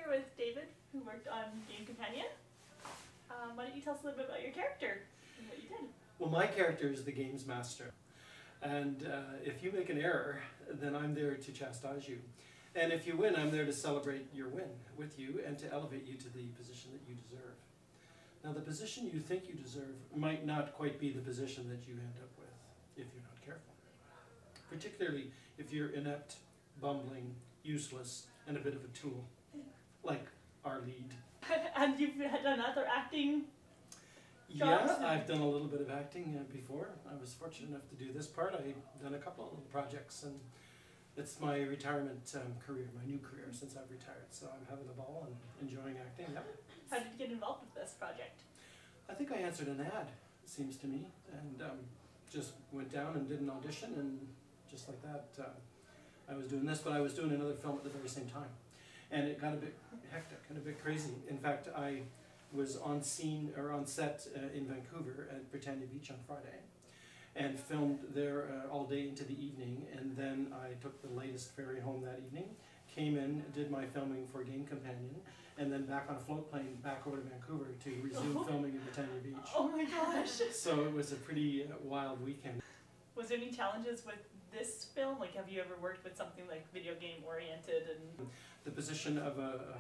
with David, who worked on Game Companion. Why don't you tell us a little bit about your character and what you did? Well, my character is the games master, and if you make an error, then I'm there to chastise you. And if you win, I'm there to celebrate your win with you and to elevate you to the position that you deserve. Now, the position you think you deserve might not quite be the position that you end up with if you're not careful. Particularly if you're inept, bumbling, useless, and a bit of a tool, like our lead. And you've done other acting jobs? Yeah, I've done a little bit of acting before. I was fortunate enough to do this part. I've done a couple of little projects, and it's my retirement career, my new career since I've retired. So I'm having a ball and enjoying acting. Yeah. How did you get involved with this project? I think I answered an ad, it seems to me, and just went down and did an audition, and just like that, I was doing this, but I was doing another film at the very same time. And it got a bit hectic and a bit crazy. In fact, I was on scene, or on set in Vancouver at Britannia Beach on Friday, and filmed there all day into the evening, and then I took the latest ferry home that evening, came in, did my filming for Game Companion, and then back on a float plane back over to Vancouver to resume filming in Britannia Beach. Oh my gosh! So it was a pretty wild weekend. Was there any challenges with this film? Like, have you ever worked with something like video game oriented? And the position of a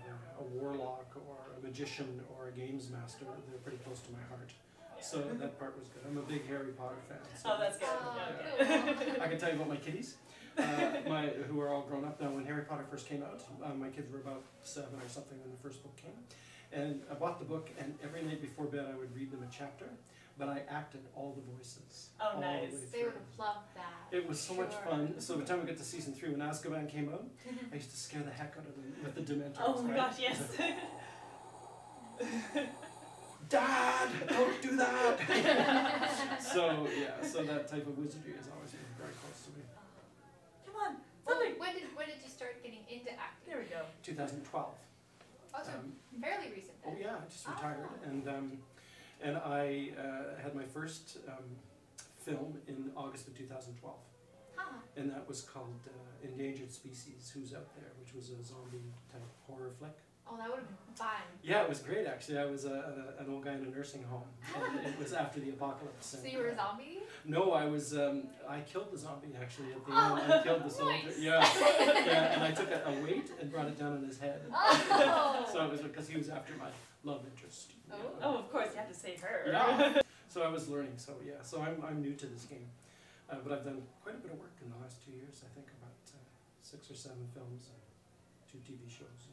warlock or a magician or a games master, they're pretty close to my heart. Yeah. So that part was good. I'm a big Harry Potter fan. So oh, that's good. I can tell you about my kitties, who are all grown up now. When Harry Potter first came out, my kids were about 7 or something when the first book came. And I bought the book, and every night before bed I would read them a chapter, but I acted all the voices. Oh, nice. They would have loved that. It was so much fun. So by the time we got to season 3, when Azkaban came out, I used to scare the heck out of them with the Dementors. Oh my gosh, yes. Dad, don't do that! So yeah, so that type of wizardry has always been very close to me. Come on, something. When did you start getting into acting? There we go. 2012. Oh, so fairly recent then. Oh yeah, I just retired, and I had my first film in August of 2012, and that was called Endangered Species, Who's Out There, which was a zombie type horror flick. Oh, that would have been fun. Yeah, it was great actually. I was an old guy in a nursing home, and it was after the apocalypse. So you were a zombie? No, I was. I killed the zombie actually at the end. I killed the soldier. Nice. Yeah, yeah, and I took a weight and brought it down on his head. Oh. So it was because he was after my love interest. Oh. Oh, of course, you have to save her. Yeah. So I was learning. So yeah. So I'm new to this game, but I've done quite a bit of work in the last 2 years. I think about 6 or 7 films and 2 TV shows.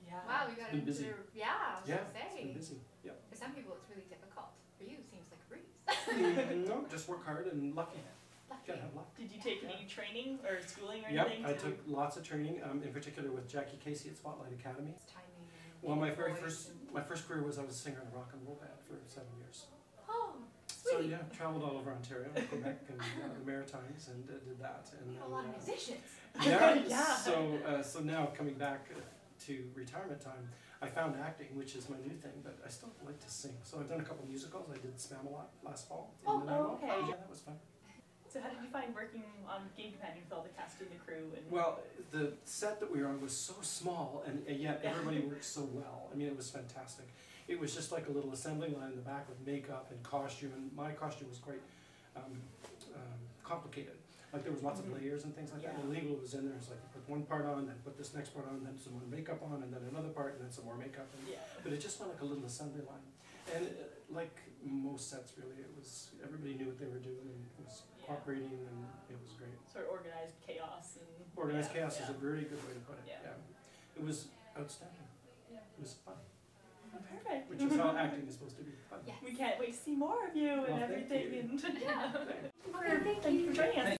Yeah. Wow, you got into busy. Yeah, I was gonna say. It's been busy. Yeah. For some people, it's really difficult. For you, it seems like a breeze. No, just work hard and lucky. Lucky. Gotta have luck. Did you take any training or schooling or Yep, anything? I took lots of training, in particular with Jackie Casey at Spotlight Academy. Timing. Well, my first career was I was a singer in a rock and roll band for 7 years. Oh, So sweet. yeah, traveled all over Ontario, Quebec, and the Maritimes, and did that. And You know, a lot of musicians. Yeah. Yeah. So now coming back to retirement time, I found acting, which is my new thing, but I still like to sing. So I've done a couple of musicals. I did Spam-A-Lot last fall. Oh, okay. Yeah, that was fun. So how did you find working on Game Companion with all the cast and the crew? And Well, the set that we were on was so small, and yet everybody worked so well. I mean, it was fantastic. It was just like a little assembly line in the back with makeup and costume, and my costume was quite complicated. Like there was lots of layers and things like that. And legal was in there. It's like you put one part on, then put this next part on, then some more makeup on, and then another part, and then some more makeup. And, but it just went like a little assembly line. And like most sets, really, it was everybody knew what they were doing and was cooperating, and it was great. Sort of organized chaos and. Organized chaos is a very good way to put it. Yeah. It was outstanding. Yeah. It was fun. Perfect. Which is how acting is supposed to be fun. Yes. We can't wait to see more of you and Well, everything. thank you. And yeah. Okay, Thank you for joining us.